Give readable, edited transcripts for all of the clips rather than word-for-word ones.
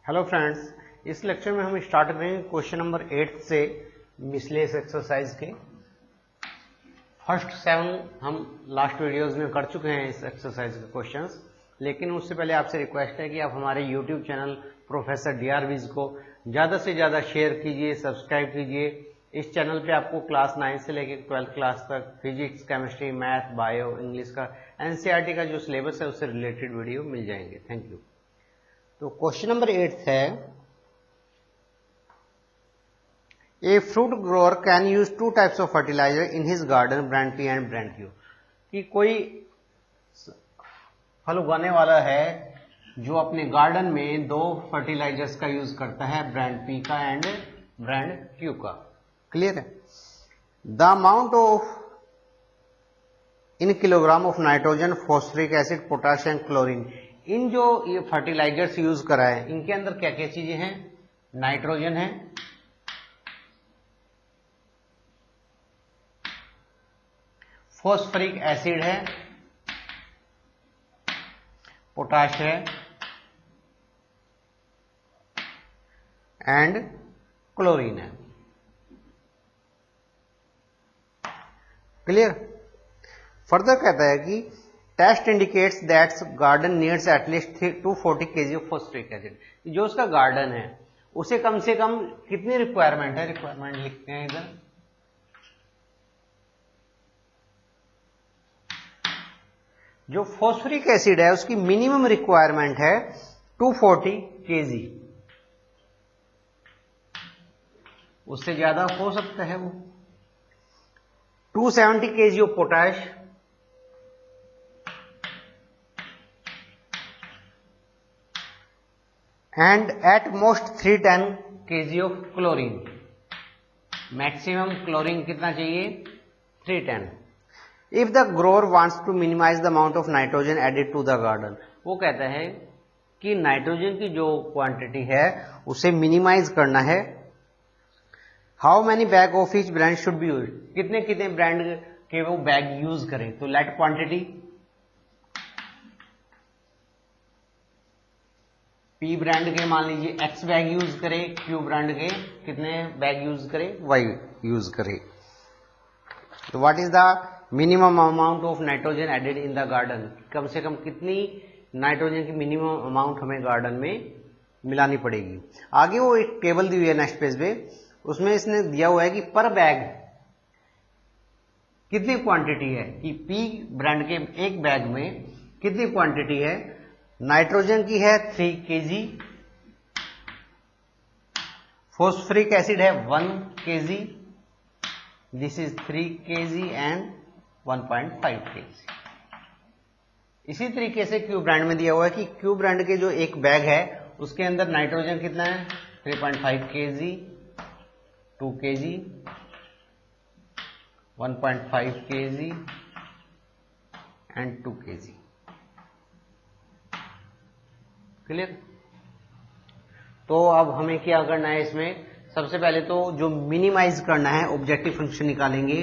Hello friends, इस lecture में हम स्टार्ट करेंगे क्वेश्चन नंबर 8 से मिसलेनियस एक्सरसाइज के। फर्स्ट 7 हम लास्ट वीडियोस में कर चुके हैं इस एक्सरसाइज के क्वेश्चंस, लेकिन उससे पहले आपसे रिक्वेस्ट है कि आप हमारे YouTube channel professor DR Vij को ज़्यादा से ज़्यादा शेयर कीजिए, सब्सक्राइब कीजिए। इस चैनल पे आपको क्लास 9 से लेकर 12th क्लास तक physics, chemistry, math, bio, English का NCERT का जो सिलेबस है उससे रिलेटेड वीडियो मिल जाएंगे। Thank you. तो क्वेश्चन नंबर 8 है, a fruit grower can use 2 types of fertiliser in his garden, brand P and brand Q। कि कोई फल उगाने वाला है जो अपने गार्डन में 2 फर्टिलाइजर्स का यूज करता है, ब्रांड P का एंड ब्रांड Q का। क्लियर है? The amount of in kilogram of nitrogen, phosphoric acid, potash and chlorine. इन जो ये फर्टिलाइजर्स यूज करा है इनके अंदर क्या क्या चीजें हैं? नाइट्रोजन है, फॉस्फोरिक एसिड है, पोटाश है एंड क्लोरीन है। क्लियर? फर्दर कहता है कि test indicates that garden needs at least 240 kg of phosphoric acid. जो उसका गार्डन है उसे कम से कम कितनी रिक्वायरमेंट है? रिक्वायरमेंट लिखते हैं इधर। जो फॉस्फोरिक एसिड है उसकी मिनिमम रिक्वायरमेंट है 240 kg। उससे ज्यादा हो सकता है वो। 270 kg of potash, and at most 310 kg of chlorine। Maximum chlorine कितना चाहिए? 310। If the grower wants to minimise the amount of nitrogen added to the garden, वो कहता है कि नाइट्रोजन की जो क्वांटिटी है उसे मिनिमाइज करना है। How many bag of each brand should B use? कितने कितने ब्रांड के वो बैग यूज करें? तो लेट क्वांटिटी P ब्रांड के मान लीजिए X बैग यूज करे, Q ब्रांड के कितने बैग यूज करे? Y यूज करे। तो what is the minimum amount of nitrogen added in the garden? कम से कम कितनी नाइट्रोजन की मिनिमम अमाउंट हमें गार्डन में मिलानी पड़ेगी? आगे वो एक टेबल दी हुई है नेक्स्ट पेज पे, उसमें इसने दिया हुआ है कि पर बैग कितनी क्वांटिटी है, कि P ब्रांड के एक बैग में कितनी क्वांटिटी है? नाइट्रोजन की है 3 kg, फॉस्फोरिक एसिड है 1 kg, this is 3 kg and 1.5 kg। इसी तरीके से Q ब्रांड में दिया हुआ है कि Q ब्रांड के जो एक बैग है उसके अंदर नाइट्रोजन कितना है? 3.5 kg, 2 kg, 1.5 kg and 2 kg। Clear? तो अब हमें क्या करना है इसमें? सबसे पहले तो जो मिनिमाइज करना है ऑब्जेक्टिव फंक्शन निकालेंगे।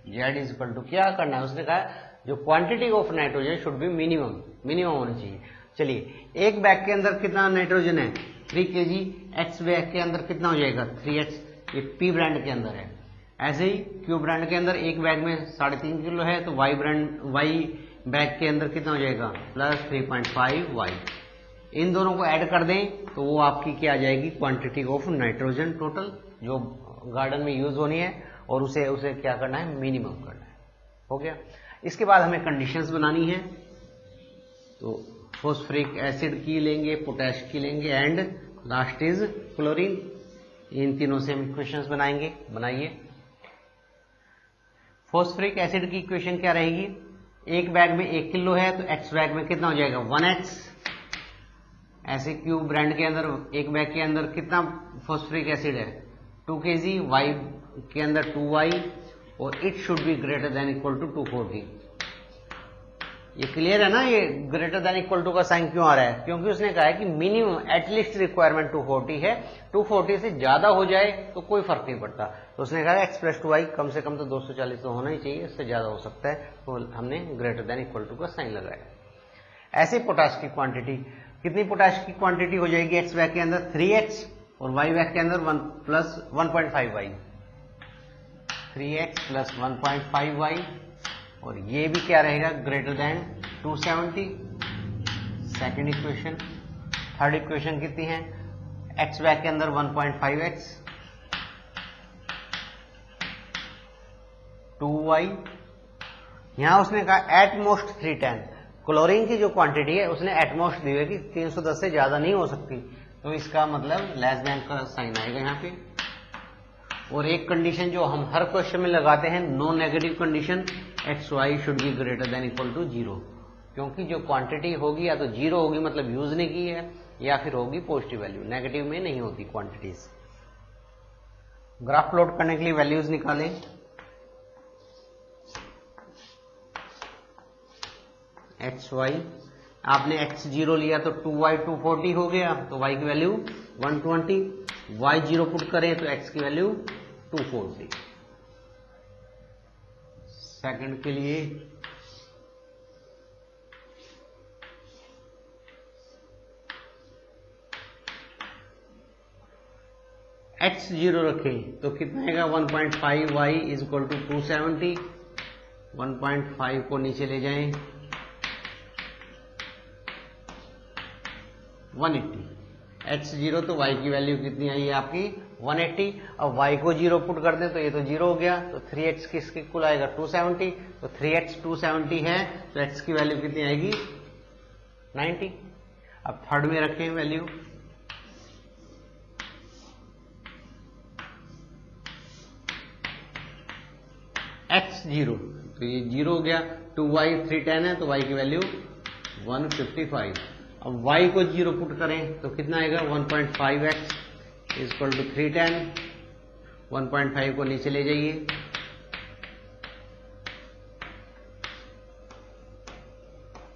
Z इज इक्वल टू क्या करना है? उसने कहा जो quantity of nitrogen should be minimum होनी चाहिए। चलिए, एक बैग के अंदर कितना नाइट्रोजन है? 3 kg। X बैग के अंदर कितना हो जाएगा? 3x। ये P ब्रांड के अंदर है। ऐसे ही Q ब्रांड के अंदर एक बैग में 3.5 किलो है, तो Y बैग के अंदर कितना हो जाएगा? Plus 3.5y। इन दोनों को ऐड कर दें तो वो आपकी क्या आ जाएगी? क्वांटिटी ऑफ नाइट्रोजन टोटल जो गार्डन में यूज होनी है, और उसे क्या करना है? मिनिमम करना है। हो गया? इसके बाद हमें कंडीशंस बनानी है। तो फॉस्फोरिक एसिड की लेंगे, पोटैश की लेंगे एंड लास्ट इज क्लोरीन। इन तीनों से हम इक्वेशंस बनाएंगे। बनाइए। फॉस्फोरिक एसिड की इक्वेशन क्या रहेगी? एक बैग में 1 किलो है तो X बैग में कितना हो जाएगा? 1x। ऐसे Q ब्रांड के अंदर एक बैग के अंदर कितना फॉस्फोरिक एसिड है? 2 kg, Y के अंदर 2y, और it should be greater than equal to 240। ये क्लियर है ना? ये ग्रेटर देन इक्वल टू का साइन क्यों आ रहा है? क्योंकि उसने कहा है कि मिनिमम एटलीस्ट रिक्वायरमेंट 240 है। 240 से ज्यादा हो जाए तो कोई फर्क नहीं पड़ता। तो उसने कहा x + 2y कम से कम तो 240 तो होना ही चाहिए, इससे ज्यादा हो सकता है, तो हमने ग्रेटर देन इक्वल टू का साइन लगाया। ऐसे पोटाश की क्वांटिटी, कितनी पोटाश की क्वांटिटी हो जाएगी एक्स बैग के अंदर 3x और वाई बैग के अंदर 1 plus 1.5y, 3x plus 1.5y, और ये भी क्या रहेगा greater than 270। Second equation. Third equation कितनी है, एक्स बैग के अंदर 1.5x, 2y, यहां उसने कहा एटमोस्ट 310, क्लोरीन की जो क्वांटिटी है उसने एटमोस्ट दी है कि 310 से ज्यादा नहीं हो सकती, तो इसका मतलब लेस देन का साइन आएगा यहाँ पे। और एक कंडीशन जो हम हर क्वेश्चन में लगाते हैं, no negative condition, X Y should be greater than equal to 0, क्योंकि जो क्वांटिटी होगी या तो 0 होगी मतलब यूज नहीं की है, या फिर होगी पॉजिटिव वैल्यू, नेगेटिव में नहीं होती क्वांटिटीज। ग्राफ प्लॉट करने के लिए वैल्यूज निकालें। एक्स वाई, आपने x0 लिया तो 2y 240 हो गया, तो y की वैल्यू 120, y0 पुट करें तो x की वैल्यू 240। सेकंड के लिए x0 रखें तो कितना आएगा 1.5y इज इक्वल टू 270, 1.5 को नीचे ले जाएं 180, x0 तो y की वैल्यू कितनी आई है आपकी 180। अब y को 0 पुट कर दें तो ये तो 0 हो गया, तो 3x किसके कुल आएगा 270, तो 3x 270 है तो x की वैल्यू कितनी आएगी 90। अब थर्ड में रखें वैल्यू, x0 तो ये 0 हो गया, 2y 310 है तो y की वैल्यू 155। अब y को 0 पुट करें तो कितना आएगा 1.5x इज इक्वल टू 310, 1.5 को नीचे ले जाइए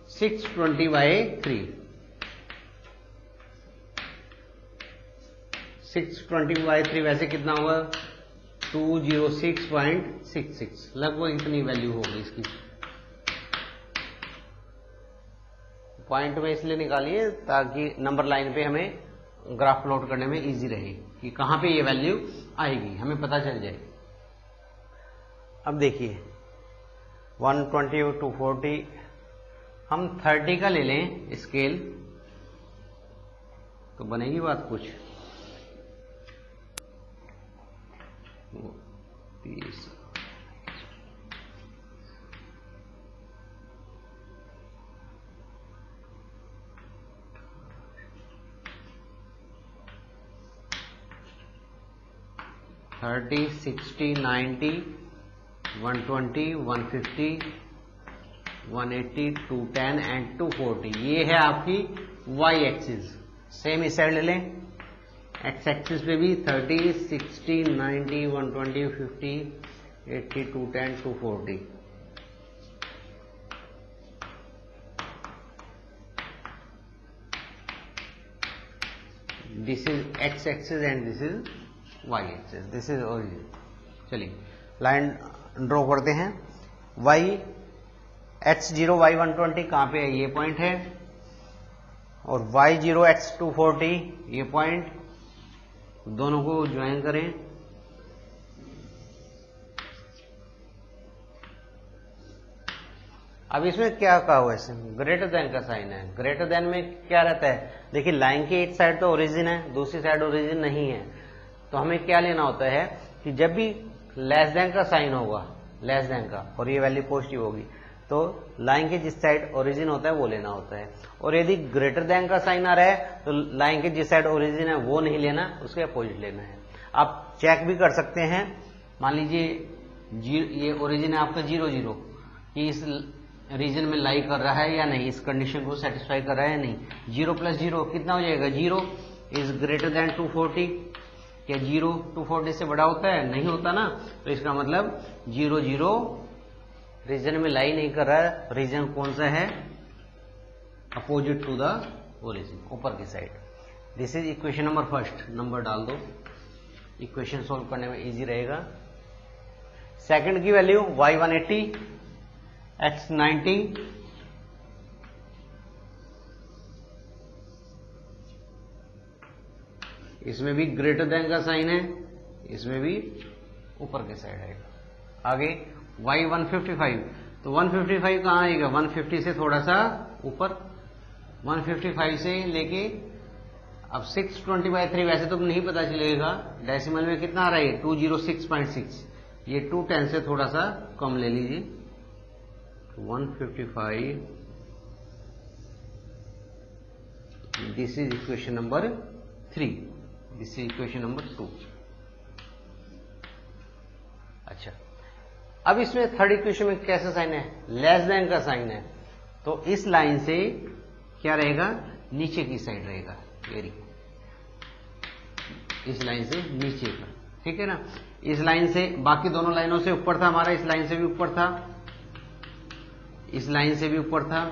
620/3, 620/3 वैसे कितना होगा 206.66, लगभग इतनी वैल्यू होगी इसकी। पॉइंट में इसलिए निकालिए ताकि नंबर लाइन पे हमें ग्राफ प्लॉट करने में इजी रहे कि कहां पे ये वैल्यू आएगी, हमें पता चल जाए। अब देखिए 120 और 240, हम 30 का ले लें स्केल तो बनेगी बात कुछ 30, थर्टी 60 90 120 150 180 210 एंड 240, ये है आपकी y एक्सिस। सेम इस साइड ले लें, x एक्सिस पे भी 30 60 90 120 50 80 210 240। This is x axis and this is y axis, this is origin. चलिए लाइन ड्रॉ करते हैं। y x0 y 120 कहां पे है, ये पॉइंट है, और y0 x 240 ये पॉइंट, दोनों को ज्वाइन करें। अब इसमें क्या कहा हुआ है, ग्रेटर देन का साइन है। ग्रेटर देन में क्या रहता है, देखिए लाइन की एक साइड तो ओरिजिन है, दूसरी साइड ओरिजिन नहीं है, तो हमें क्या लेना होता है कि जब भी लेस देन का साइन होगा, लेस देन का, और ये वैल्यू पॉजिटिव होगी, तो लाइन के जिस साइड ओरिजिन होता है वो लेना होता है। और यदि ग्रेटर देन का साइन आ रहा है तो लाइन के जिस साइड ओरिजिन है वो नहीं लेना, उसके अपोजिट लेना है। आप चेक भी कर सकते हैं, मान लीजिए ये ओरिजिन है आपका 0 0, कि इस रीजन में लाई कर रहा है या नहीं, इस कंडीशन को सेटिस्फाई कर रहा है या नहीं। 0 + 0 कितना हो जाएगा, 0 इज ग्रेटर देन 240। क्या 0 240 से बड़ा होता है, नहीं होता ना, तो इसका मतलब 0 0 रीजन में लाई नहीं कर रहा है। रीजन कौन सा है, अपोजिट टू द ओरिजिन, ऊपर की side. This is equation number first, number डाल दो, इक्वेशन सोल्व करने में इजी रहेगा। सेकंड की वैल्यू y 180 x 90 इसमें भी ग्रेटर देन का साइन है, इसमें भी ऊपर के साइड आएगा। आगे y 155, तो 155 कहाँ आएगा, 150 से थोड़ा सा ऊपर, 155 से लेके अब 620/3 वैसे तो नहीं पता चलेगा, डेसिमल में कितना आ रहा है 206.6, ये 210 से थोड़ा सा कम ले लीजिए, 155, this is equation number 3, this is equation number 2। अच्छा, अब इसमें थर्ड इक्वेशन में कैसा साइन है, लेस देन का साइन है, तो इस लाइन से क्या रहेगा, नीचे की साइड रहेगा, वेरी, इस लाइन से नीचे का, ठीक है ना। इस लाइन से, बाकी दोनों लाइनों से ऊपर था हमारा, इस लाइन से भी ऊपर था, इस लाइन से भी ऊपर था,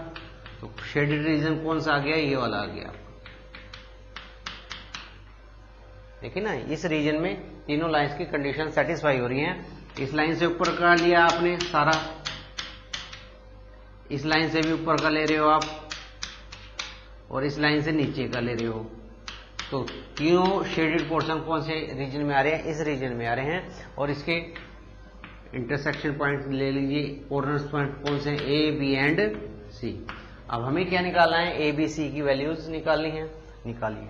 तो शेडेड रीजन कौन सा आ गया, ये वाला आ गया। देखिए ना, इस रीजन में तीनों लाइंस की कंडीशन सेटिस्फाई हो रही हैं। इस लाइन से ऊपर का लिया आपने सारा, इस लाइन से भी ऊपर का ले रहे हो आप, और इस लाइन से नीचे का ले रहे हो, तो तीनों शेडेड पोर्शन कौन से रीजन में आ रहे हैं, इस रीजन में आ रहे हैं। और इसके इंटरसेक्शन पॉइंट ले लीजिए, कॉर्नर्स पॉइंट कौन से, ए बी एंड सी। अब हमें क्या निकालना है, ए बी सी की वैल्यूज निकालनी है, निकालिए।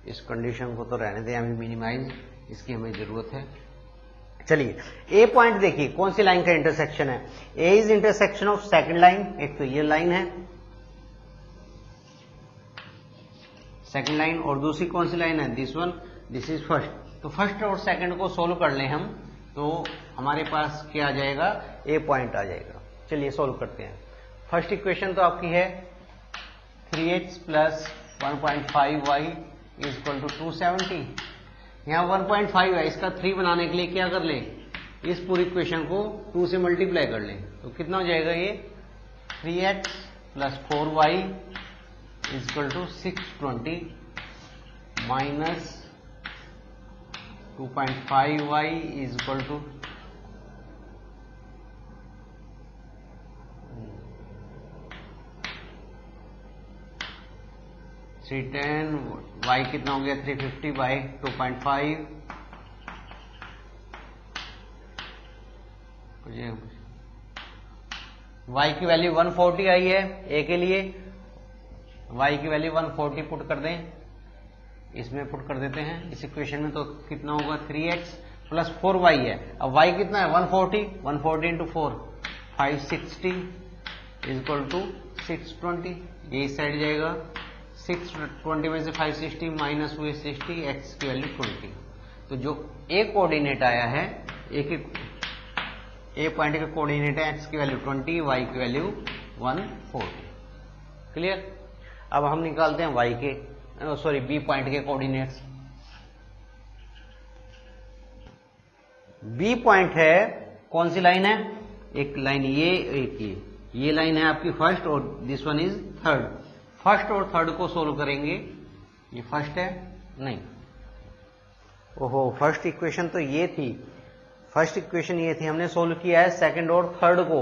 इस कंडीशन को तो रहने दें, हमें मिनिमाइज, इसकी हमें जरूरत है। चलिए, ए पॉइंट देखिए कौन सी लाइन का इंटरसेक्शन है, A is intersection of second line, एक तो ये लाइन है सेकंड लाइन, और दूसरी कौन सी लाइन है, this one, this is first. तो फर्स्ट और सेकंड को सोल्व कर लें हम, तो हमारे पास क्या आ जाएगा, ए पॉइंट आ जाएगा। चलिए सोल्व करते हैं। फर्स्ट इक्वेशन तो आपकी है 3x + 1.5y = 270। यहाँ 1.5 है, इसका 3 बनाने के लिए क्या कर लें, इस पूरी इक्वेशन को 2 से मल्टीप्लाई कर लें, तो कितना हो जाएगा ये 3x + 4y = 620 minus 2.5y = 310, y कितना हो गया 350/2.5, y की वैल्यू 140 आई है ए के लिए, y की वैल्यू 140 पुट कर दें, इसमें पुट कर देते हैं इस इक्वेशन में, तो कितना होगा 3x + 4y है। अब y कितना है 140, 140 × 4 560 = 620, ये इस साइड जाएगा, 620 में से 560 माइनस हुए 60, x की वैल्यू 20। तो जो ए कोऑर्डिनेट आया है, ए पॉइंट का कोऑर्डिनेट है, x की वैल्यू 20, y की वैल्यू 140। क्लियर। अब हम निकालते हैं y के, सॉरी बी पॉइंट के कोऑर्डिनेट्स। बी पॉइंट है, कौन सी लाइन है, एक लाइन ये, एक ये लाइन है आपकी फर्स्ट, और this one is third. First और थर्ड को सोल्व करेंगे, ये फर्स्ट है, नहीं, ओहो, फर्स्ट इक्वेशन तो ये थी, फर्स्ट इक्वेशन ये थी, हमने सोल्व किया है सेकंड और थर्ड को,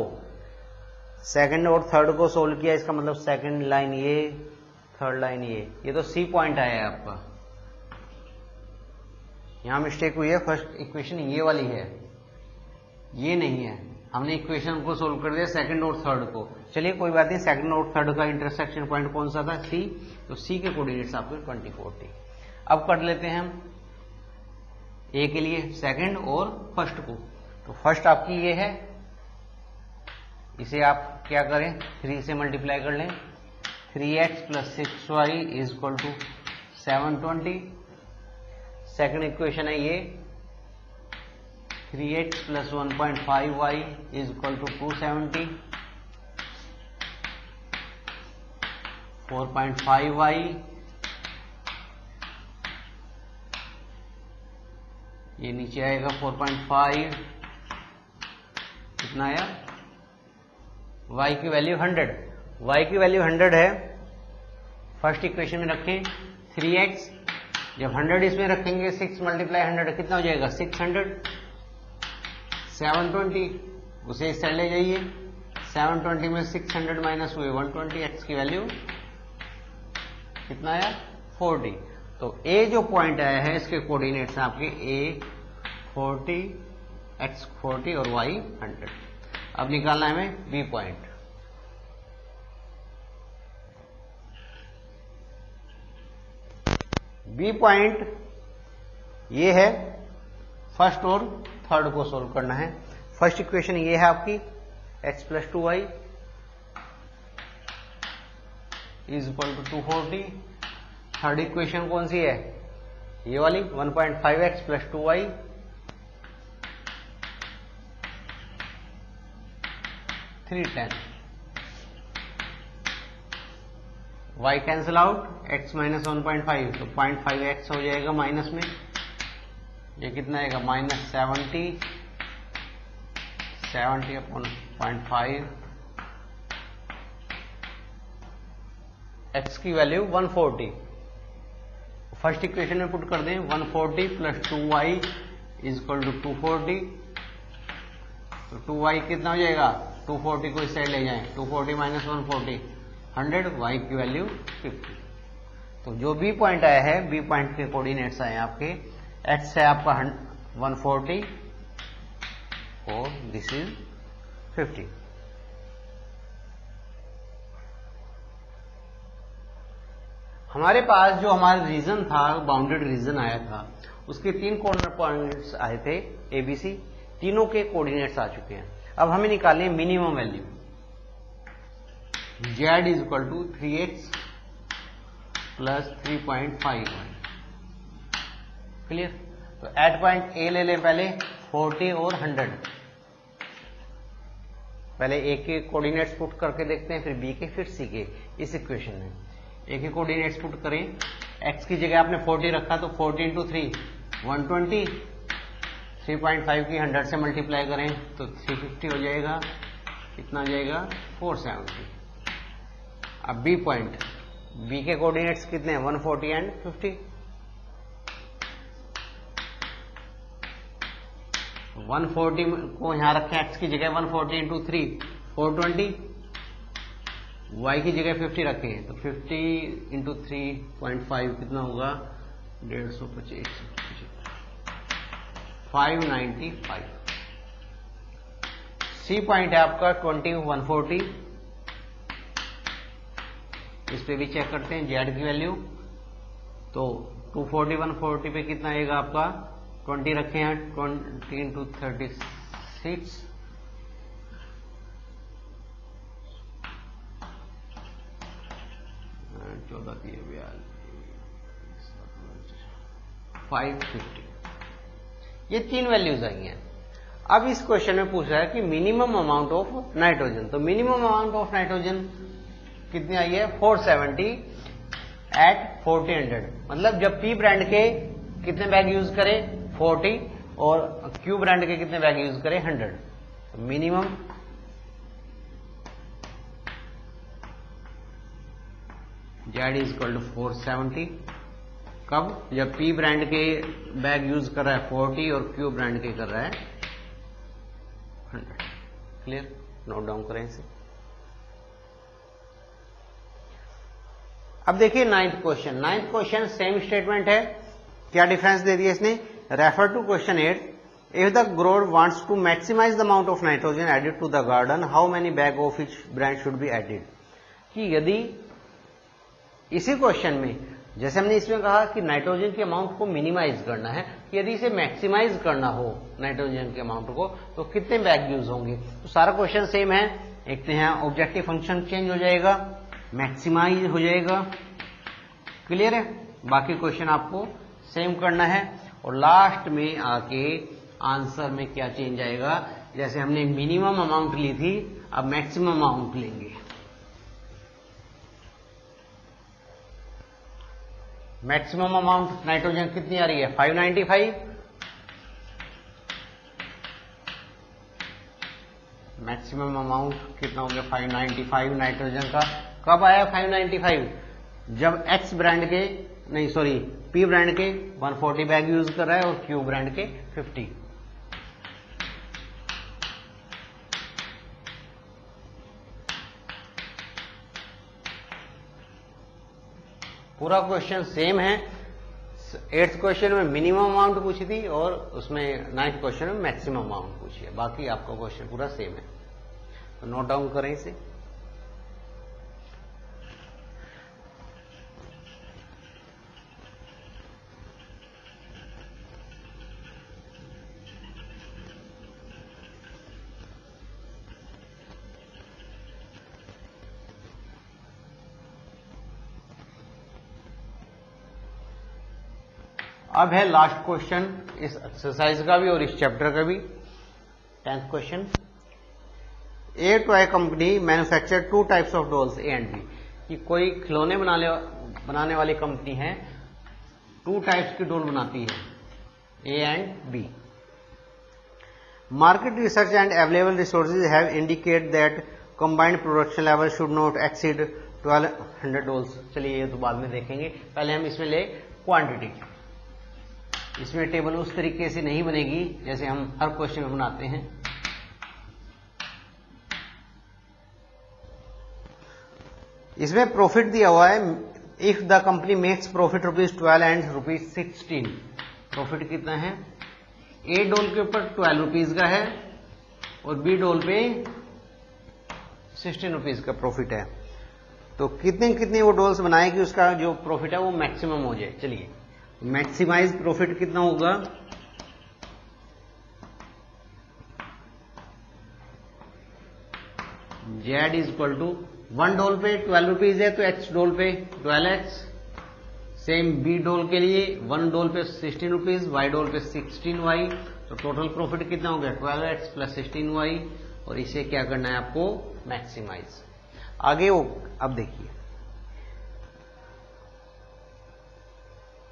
सेकंड और थर्ड को सोल्व किया, इसका मतलब सेकंड लाइन ये, थर्ड लाइन ये तो सी पॉइंट आया है आपका, यहां मिस्टेक हुई है, फर्स्ट इक्वेशन ये वाली है, ये नहीं है, हमने इक्वेशन को सोल्व कर दिया सेकंड और थर्ड को। चलिए कोई बात नहीं, सेकंड और थर्ड का इंटरसेक्शन पॉइंट कौन सा था, सी, तो सी के कोऑर्डिनेट्स आपके 2040। अब कर लेते हैं हम ए के लिए सेकंड और फर्स्ट को, तो फर्स्ट आपकी ये है, इसे आप क्या करें 3 से मल्टीप्लाई कर लें, 3x + 6y = 720। सेकंड इक्वेशन है ये 3x + 1.5y = 270, 4.5y, ये नीचे आएगा 4.5, कितना आया, y की वैल्यू 100, y की वैल्यू 100 है, फर्स्ट इक्वेशन में रखें 3x जब 100 इसमें रखेंगे 6 मल्टीप्लाई 100 कितना हो जाएगा 600। 720 उसे इस साइड ले जाइए, 720 में 600 माइनस हुए 120, एक्स की वैल्यू कितना आया 40। तो ए जो पॉइंट आया है इसके कोऑर्डिनेट्स हैं आपके ए 40, एक्स 40 और वाई 100। अब निकालना है हमें बी पॉइंट। बी पॉइंट ये है, फर्स्ट और थर्ड को सोल्व करना है। फर्स्ट इक्वेशन ये है आपकी x plus 2y is equal to 240। Third equation कौन सी है, ये वाली 1.5x plus 2y 310। y cancel out, x minus 1.5 तो 0.5x हो जाएगा माइनस में, ये कितना आएगा माइनस 70 अपॉन 0.5, x की वैल्यू 140। फर्स्ट इक्वेशन में पुट कर दें 140 plus 2y is equal to 240। तो 2y कितना हो जाएगा, 240 को इस साइड ले जाएं, 240 माइनस 140 100, y की वैल्यू 50। तो जो बी पॉइंट आया है, बी पॉइंट के कोऑर्डिनेट्स आए हैं आपके, x है आपका 140 और दिस इज 50। हमारे पास जो हमारा रीजन था, बाउंडेड रीजन आया था, उसके 3 कॉर्नर पॉइंट्स आए थे एबीसी, तीनों के कोऑर्डिनेट्स आ चुके हैं। अब हमें निकालनी है minimum value. z is equal to 3x plus 3.51। Clear. तो एट पॉइंट ए ले लें पहले 40 और 100। पहले ए के कोऑर्डिनेट्स पुट करके देखते हैं, फिर बी के, फिर सी के। इस इक्वेशन में ए के कोऑर्डिनेट्स पुट करें, x की जगह आपने 40 रखा तो 40 इंटू 3 120, 3.5 की 100 से मल्टीप्लाई करें तो 350 हो जाएगा, कितना हो जाएगा 470। अब बी पॉइंट, बी के कोऑर्डिनेट्स कितने हैं 140 एंड 50। 140 को यहां रखें, x की जगह 140 इंटू 3 420, y की जगह 50 रखें तो 50 इंटू 3.5 कितना होगा 150, 595। सी पॉइंट है आपका 20 140, इस पे भी चेक करते हैं जेड की वैल्यू। तो 240 140 पे कितना आएगा आपका 20 रखे हैं, 20 इंटू 36 550। ये 3 वैल्यूज आई हैं। अब इस क्वेश्चन में पूछ रहा है कि मिनिमम अमाउंट ऑफ नाइट्रोजन। तो मिनिमम अमाउंट ऑफ नाइट्रोजन कितनी आई है 470 एट 4000। मतलब जब पी ब्रांड के कितने बैग यूज करें 40 और क्यू ब्रांड के कितने बैग यूज करें 100। तो minimum Z is equal to 470। कब, जब पी ब्रांड के बैग यूज कर रहा है 40 और क्यू ब्रांड के कर रहा है 100। क्लियर, नोट डाउन करें इसे। अब देखिए ninth question. Ninth question same statement है, क्या डिफरेंस दे दिया इसने, refer to question 8। If the grower wants to maximise the amount of nitrogen added to the garden, how many bag of each brand should be added. कि यदि इसी question में जैसे हमने इसमें कहा कि नाइट्रोजन के अमाउंट को मिनिमाइज करना है, यदि इसे मैक्सिमाइज करना हो नाइट्रोजन के अमाउंट को तो कितने बैग यूज होंगे। तो सारा क्वेश्चन सेम है, एक तो यहाँ ऑब्जेक्टिव फंक्शन चेंज हो जाएगा, मैक्सिमाइज हो जाएगा। क्लियर है, बाकी क्वेश्चन आपको सेम करना है और लास्ट में आके आंसर में क्या चेंज आएगा। जैसे हमने मिनिमम अमाउंट ली थी, अब मैक्सिमम अमाउंट लेंगे। मैक्सिमम अमाउंट नाइट्रोजन कितनी आ रही है 595। मैक्सिमम अमाउंट कितना हो गया 595 नाइट्रोजन का। कब आया 595, जब एक्स ब्रांड के नहीं सॉरी पी ब्रांड के 140 बैग यूज कर रहा है और क्यू ब्रांड के 50। पूरा क्वेश्चन सेम है। 8th क्वेश्चन में मिनिमम अमाउंट पूछी थी और उसमें 9th क्वेश्चन में मैक्सिमम अमाउंट पूछी है। बाकी आपका क्वेश्चन पूरा सेम है, तो नोट डाउन करें इसे। अब है लास्ट क्वेश्चन इस एक्सरसाइज का भी और इस चैप्टर का भी। 10th question, a toy company manufacture 2 types of dolls A and B. कि कोई खिलौने बनाने वाली कंपनी है 2 टाइप्स की डॉल बनाती है, A and B. Market research and available resources have indicate that combined production level should not exceed 1200 dolls. चलिए ये तो बाद में देखेंगे, पहले हम इसमें ले क्वांटिटी। इसमें टेबल उस तरीके से नहीं बनेगी जैसे हम हर क्वेश्चन में बनाते हैं। इसमें प्रॉफिट दिया हुआ है, if the company makes profit ₹12 and ₹16। Profit कितना है? ए डॉल के ऊपर ₹12 का है और बी डॉल पे ₹16 का प्रॉफिट है। तो कितनी वो डॉल्स बनाएगी उसका जो प्रॉफिट है वो मैक्सिमम हो जाए। चलिए मैक्सिमाइज प्रॉफिट कितना होगा? Z इक्वल टू 1 डॉल पे ₹12 है तो X डॉल पे 12X। सेम B डॉल के लिए 1 डॉल पे ₹16, Y डॉल पे 16Y। तो टोटल प्रॉफिट कितना हो गया? 12X plus 16Y। और इसे क्या करना है आपको? मैक्सिमाइज। आगे अब देखिए,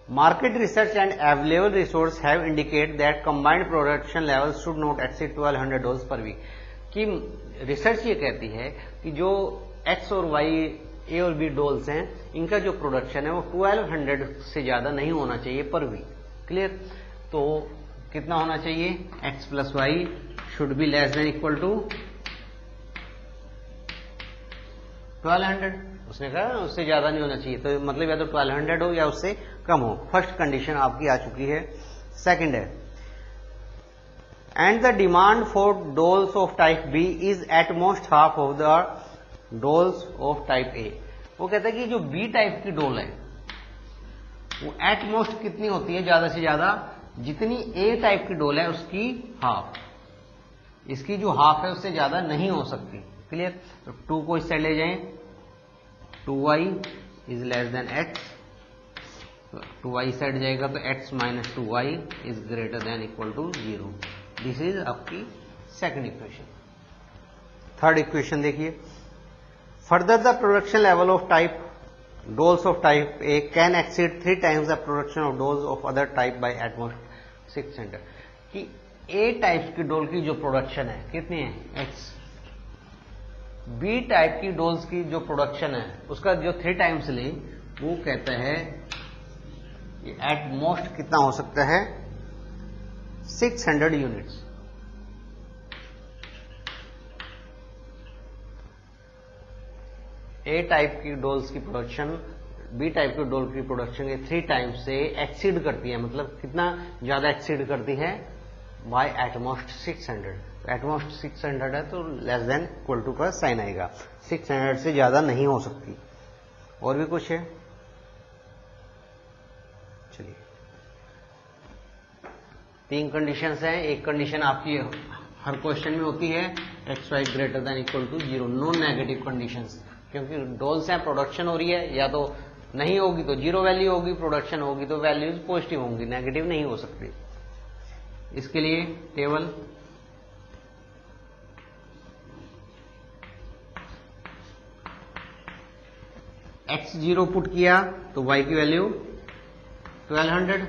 market research and available resource have indicate that combined production level should not exceed 1200 dolls per week. कि रिसर्च ये कहती है कि जो एक्स और वाई, ए और बी डॉल्स हैं, इनका जो प्रोडक्शन है वो 1200 से ज्यादा नहीं होना चाहिए पर वीक। क्लियर? तो कितना होना चाहिए? X plus Y should be less than equal to 1200। उसने कहा उससे ज्यादा नहीं होना चाहिए, तो मतलब या तो 1200 हो या उससे कम हो। फर्स्ट कंडीशन आपकी आ चुकी है। सेकंड है, and the demand for dolls of type B is at most half of the dolls of type A. वो कहता है कि जो बी टाइप की डॉल है वो एट मोस्ट कितनी होती है? ज्यादा से ज्यादा जितनी ए टाइप की डॉल है उसकी हाफ। इसकी जो हाफ है उससे ज्यादा नहीं हो सकती। क्लियर? तो 2 को इस साइड ले जाएं, 2y is less than x। 2y side जाएगा तो x minus 2y is greater than equal to 0। This is आपकी सेकंड इक्वेशन। थर्ड इक्वेशन देखिए, further the production level of type dolls of type A can exceed 3 times the production of dolls of other type by at most 600। कि ए type की doll की जो production है कितनी है? x। B type की dolls की जो प्रोडक्शन है उसका जो 3 टाइम्स ले, वो कहता है एट मोस्ट कितना हो सकता है? 600 यूनिट्स। ए टाइप की डॉल्स की प्रोडक्शन बी टाइप की डॉल की प्रोडक्शन के 3 टाइम्स से एक्सीड करती है। मतलब कितना ज्यादा एक्सीड करती है? Bye at most 600। एटमोस्ट 600 है तो लेस देन इक्वल टू का साइन आएगा। 600 से ज्यादा नहीं हो सकती। और भी कुछ है? चलिए 3 कंडीशंस हैं। एक कंडीशन आपकी हर क्वेश्चन में होती है, X Y greater than equal to 0। Non negative conditions, क्योंकि डॉल्स हैं, प्रोडक्शन हो रही है, या तो नहीं होगी तो 0 वैल्यू होगी, प्रोडक्शन होगी तो वैल्यूज पॉजिटिव होंगी, नेगेटिव नहीं हो सकती। इसके लिए टेबल x0 पुट किया तो y की वैल्यू 1200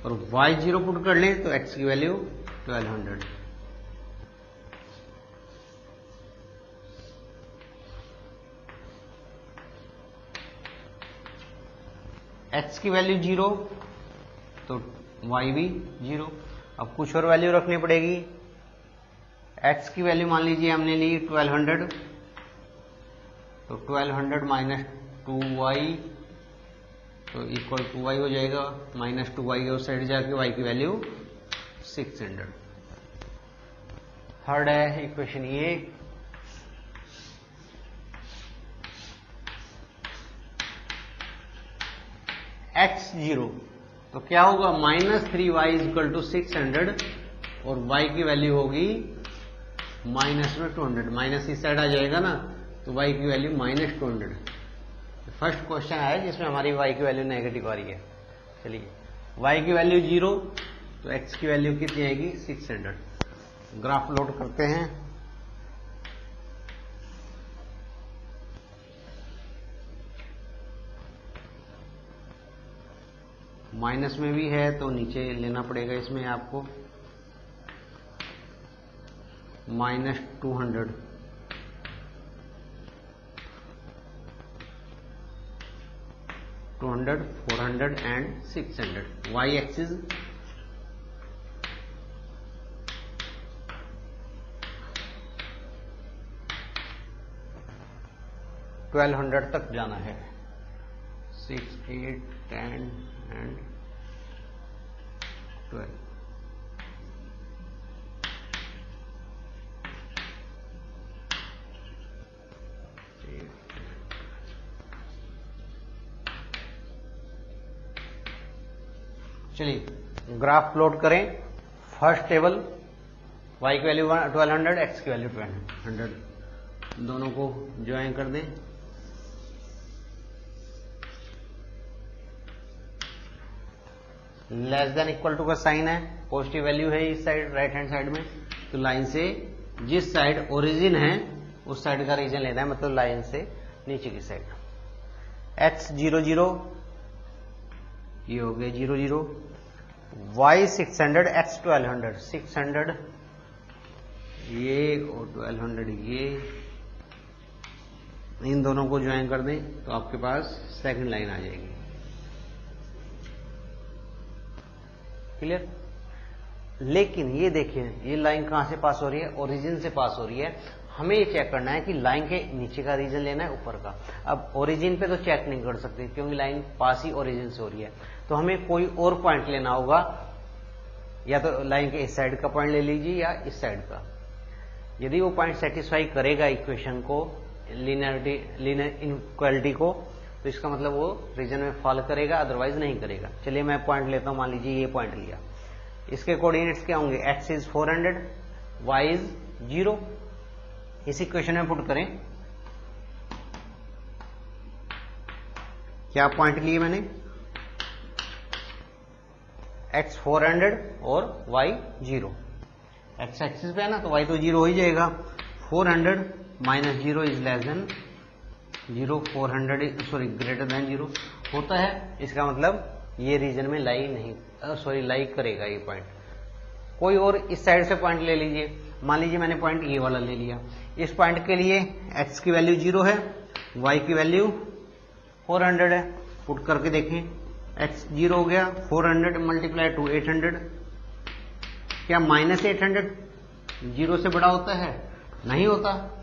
और y0 पुट कर लें तो x की वैल्यू 1200। x की वैल्यू 0 तो y भी 0। अब कुछ और वैल्यू रखनी पड़ेगी। x की वैल्यू मान लीजिए हमने ली 1200, तो 1200 माइनस 2y तो इक्वल टू y हो जाएगा, माइनस 2y उस साइड जाके y की वैल्यू 600। थर्ड है इक्वेशन ये। x 0 तो क्या होगा, -3y इक्वल टू 600 और y की वैल्यू होगी माइनस में 200, माइनस इस साइड आ जाएगा ना, तो y की वैल्यू -200। फर्स्ट क्वेश्चन है जिसमें हमारी y की वैल्यू नेगेटिव आ रही है। चलिए y की वैल्यू 0 तो x की वैल्यू कितनी आएगी 600। ग्राफ लोड करते हैं। माइनस में भी है तो नीचे लेना पड़ेगा इसमें आपको, -200 200 400 एंड 600। y एक्सिस $1200 तक जाना है। 6, 8, 10 एंड 12। चलिए ग्राफ प्लॉट करें। फर्स्ट टेबल y की वैल्यू 1200, x की वैल्यू 200, दोनों को ज्वाइन कर दें। लेस देन इक्वल टू का साइन है, पॉजिटिव वैल्यू है इस साइड राइट हैंड साइड में, तो लाइन से जिस साइड ओरिजिन है उस साइड का रीजन लेना है, मतलब लाइन से नीचे की साइड। x 0 0 ये हो गया 0 0, y 600 x 1200, 600 ये और 1200 ये, इन दोनों को ज्वाइन कर दें तो आपके पास सेकंड लाइन आ जाएगी। क्लियर? लेकिन ये देखिए ये लाइन कहां से पास हो रही है, ओरिजिन से पास हो रही है। हमें ये चेक करना है कि लाइन के नीचे का रीजन लेना है ऊपर का। अब ओरिजिन पे तो चेक नहीं कर सकते क्योंकि लाइन पास ही ओरिजिन से हो रही है, तो हमें कोई और पॉइंट लेना होगा, या तो लाइन के इस साइड का पॉइंट ले लीजिए या इस साइड का। यदि वो पॉइंट सेटिस्फाई करेगा इक्वेशन को, लीनियर इनइक्वालिटी को, तो इसका मतलब वो रीजन में फॉल करेगा, अदरवाइज नहीं करेगा। चलिए मैं पॉइंट लेता हूं, मान लीजिए ये पॉइंट लिया, इसके कोऑर्डिनेट्स क्या होंगे, x इज 400, y इज 0। इस इक्वेशन में पुट करें, क्या पॉइंट लिए मैंने, x 400 और y 0। x एक्सिस पे है ना, तो y तो 0 हो ही जाएगा। 400 minus 0 is less then 0, 400 sorry greater than 0 होता है। इसका मतलब ये रीजन में लाई नहीं, लाई करेगा ये पॉइंट। कोई और इस साइड से पॉइंट ले लीजिए, मान लीजिए मैंने पॉइंट ये वाला ले लिया। इस पॉइंट के लिए x की वैल्यू 0 है, y की वैल्यू 400 है। पुट करके देखें, x 0 हो गया, 400 मल्टीप्लाई टू 800, क्या -800 0 से बड़ा होता है? नहीं होता।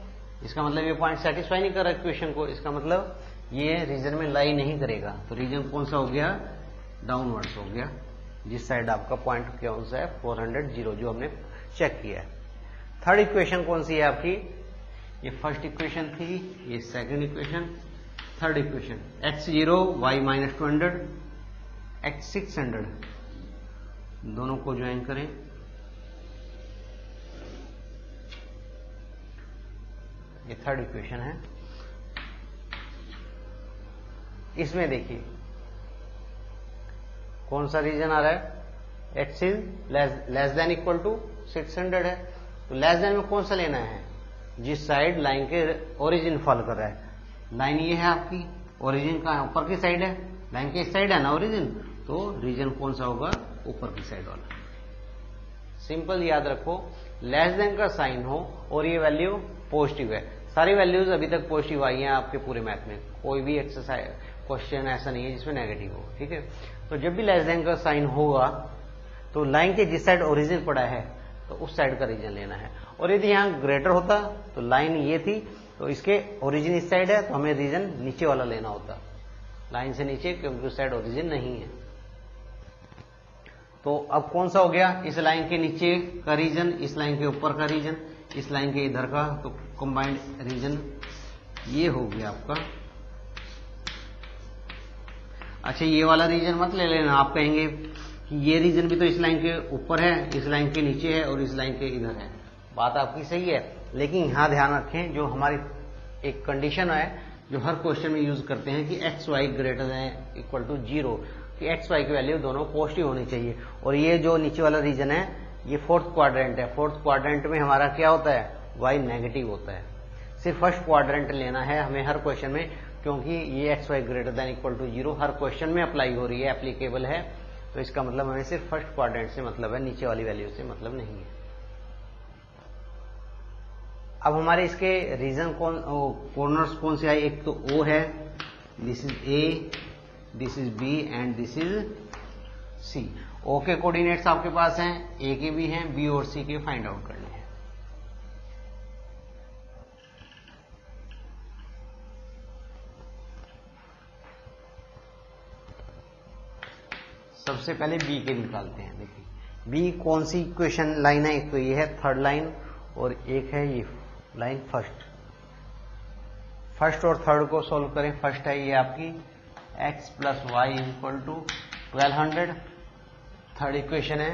इसका मतलब ये पॉइंट सेटिस्फाई नहीं कर रहा इक्वेशन को, इसका मतलब ये रीजन में लाई नहीं करेगा। तो रीजन कौन सा हो गया, डाउनवर्ड्स हो गया, जिस साइड आपका पॉइंट कौन सा है 400 0 जो हमने चेक किया है। थर्ड इक्वेशन कौन सी है आपकी, ये फर्स्ट इक्वेशन थी, ये second equation. Third equation x 0 y -200 x 600, दोनों को ज्वाइन करें। ये थर्ड इक्वेशन है। इसमें देखिए कौन सा रीजन आ रहा है, x is less than equal to 600 है, तो लेस देन में कौन सा लेना है, जिस साइड लाइन के ओरिजिन फॉल कर रहा है। लाइन ये है आपकी, ओरिजिन का ऊपर की साइड है, लाइन के इस साइड है ना ओरिजिन, तो रीजन कौन सा होगा, ऊपर की साइड वाला। सिंपल याद रखो, लेस देन का साइन हो और ये वैल्यू पॉजिटिव है। सारी वैल्यूज अभी तक पॉजिटिव आई हैं आपके पूरे मैथ में, कोई भी एक्सरसाइज क्वेश्चन ऐसा नहीं है जिसमें नेगेटिव हो, ठीक है। तो जब भी लेस देन का साइन होगा तो लाइन के जिस साइड ओरिजिन पड़ा है तो उस साइड का रीजन लेना है, और यदि यहाँ ग्रेटर होता तो लाइन ये थी तो इसके ओरिजिन इस साइड है तो हमें रीजन नीचे वाला लेना होता, लाइन से नीचे, क्योंकि उस साइड ओरिजिन नहीं है। तो अब कौन सा हो गया, इस लाइन के नीचे का रीजन, इस लाइन के ऊपर का रीजन, इस लाइन के इधर का, तो कंबाइंड रीजन ये हो गया आपका। अच्छा ये वाला रीजन मत ले लेना, आप कहेंगे कि ये रीजन भी तो इस लाइन के ऊपर है, इस लाइन के नीचे है और इस लाइन के इधर है। बात आपकी सही है, लेकिन यहां ध्यान रखें जो हमारी एक कंडीशन है जो हर क्वेश्चन में यूज करते हैं कि X Y greater than equal to 0, कि एक्स वाई की वैल्यू दोनों पॉजिटिव होनी चाहिए। और ये जो नीचे वाला रीजन है ये फोर्थ क्वाड्रेंट है, फोर्थ क्वाड्रेंट में हमारा क्या होता है, वाई नेगेटिव होता है। सिर्फ फर्स्ट क्वाड्रेंट लेना है हमें हर क्वेश्चन में, क्योंकि ये X Y greater than equal to 0 हर क्वेश्चन में अप्लाई हो रही है, एप्लीकेबल है। तो इसका मतलब हमें सिर्फ फर्स्ट क्वाड्रेंट से मतलब है, नीचे वाली वैल्यू से मतलब नहीं है। अब हमारे इसके रीजन कॉर्नर्स कौन से आए, एक तो ओ है, this is A, this is B and this is C. O के कोऑर्डिनेट्स आपके पास हैं, ए के भी हैं, बी और सी के फाइंड आउट करने हैं। सबसे पहले बी के निकालते हैं। देखिए बी कौन सी इक्वेशन लाइन है, एक तो ये है थर्ड लाइन और एक है ये लाइन फर्स्ट और थर्ड को सोल्व करें। फर्स्ट है ये आपकी x plus Y equal to 1200, third equation है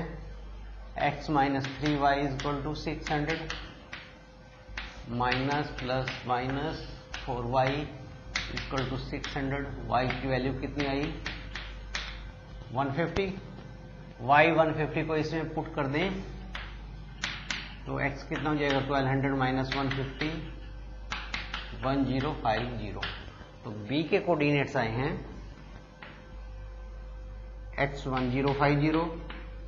x minus 3y equal to 600 minus plus minus 4y equal to 600। y की वैल्यू कितनी आई 150, y 150 को इसमें पुट कर दें तो x कितना हो जाएगा 1200 माइनस 150 1050। तो b के कोऑर्डिनेट्स आए हैं x 1050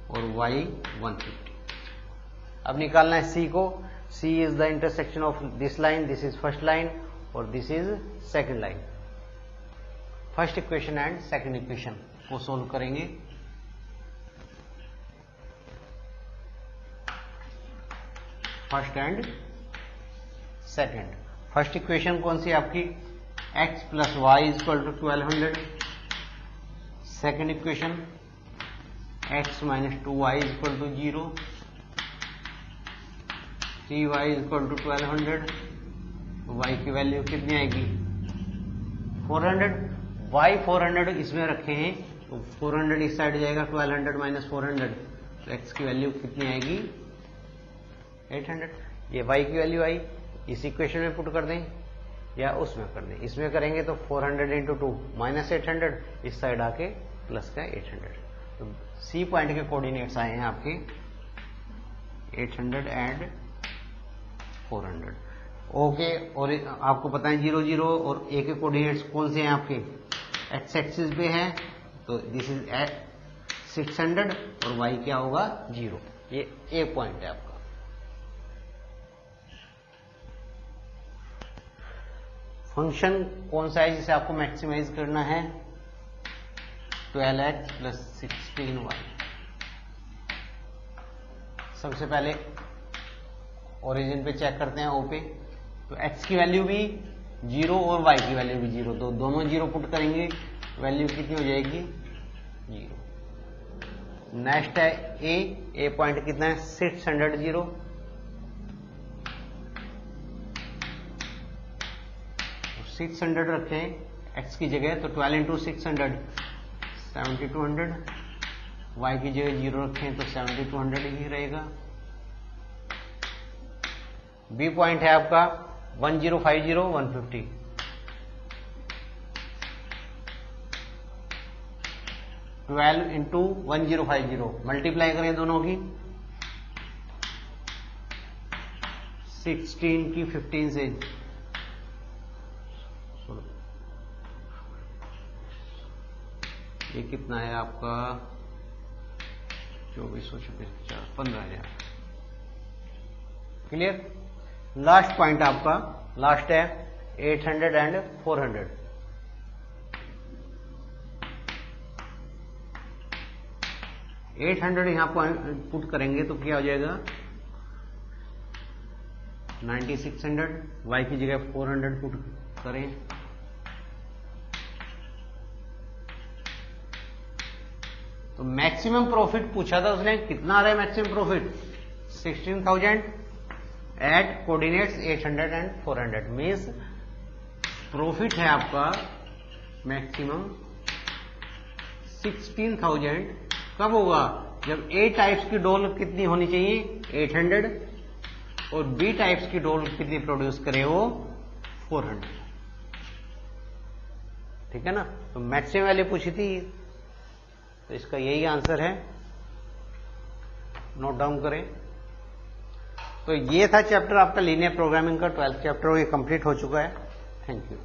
और y 150। अब निकालना है c को। c is the intersection of this line, this is first line और this is second line. First equation and second equation को सोल्व करेंगे। First and second. First equation कौन सी आपकी x plus Y equal to 1200। Second equation x minus 2y equal to 0, 3y equal to 1200। y की value कितनी आएगी 400। y 400 इसमें रखे हैं तो 400 इस साइड जाएगा, 1200 माइनस 400 तो x की वैल्यू कितनी आएगी 800। ये y की वैल्यू आई, इस इक्वेशन में पुट कर दें या उसमें कर दें। इसमें करेंगे तो 400 इंटू 2 माइनस 800, इस साइड आके प्लस का 800। तो सी पॉइंट के कोऑर्डिनेट्स आए हैं आपके 800 एंड 400। ओके, और आपको पता है 0 0 और ए के कोऑर्डिनेट्स कौन से हैं आपके एक्स एक्सिस पे है, तो दिस इज 600 और वाई क्या होगा 0। ये ए पॉइंट है आपका। फंक्शन कौन सा है जिसे आपको मैक्सिमाइज करना है 12x प्लस 16y। सबसे पहले ओरिजिन पे चेक करते हैं, ओ पे। तो x की वैल्यू भी 0 और y की वैल्यू भी 0, तो दोनों 0 पुट करेंगे, वैल्यू कितनी हो जाएगी 0। नेक्स्ट है ए पॉइंट कितना है 600। तो 600 रखें x की जगह, तो 12 इंटू 600 7200। y की जगह 0 रखें तो 7200 ही रहेगा। बी पॉइंट है आपका 1050 150। तो 12 इंटू 1050 मल्टीप्लाई करें दोनों की, 16 की 15 से, ये कितना है आपका 2426 15,000। क्लियर। लास्ट पॉइंट आपका लास्ट है 800 एंड 400। 800 यहां पुट करेंगे तो क्या हो जाएगा 9600, y की जगह 400 पुट करें तो मैक्सिमम प्रॉफिट पूछा था उसने, कितना आ रहा है maximum profit 16,000 at coordinates 800 and 400, means profit है आपका मैक्सिमम 16,000। कब होगा जब ए टाइप्स की डोल कितनी होनी चाहिए 800 और बी टाइप्स की डोल कितनी प्रोड्यूस करे वो 400, ठीक है ना। तो मैक्सिमम वैल्यू पूछी थी, तो इसका यही आंसर है, नोट डाउन करें। तो ये था चैप्टर आपका लीनियर प्रोग्रामिंग का 12th चैप्टर, ये कंप्लीट हो चुका है। Thank you.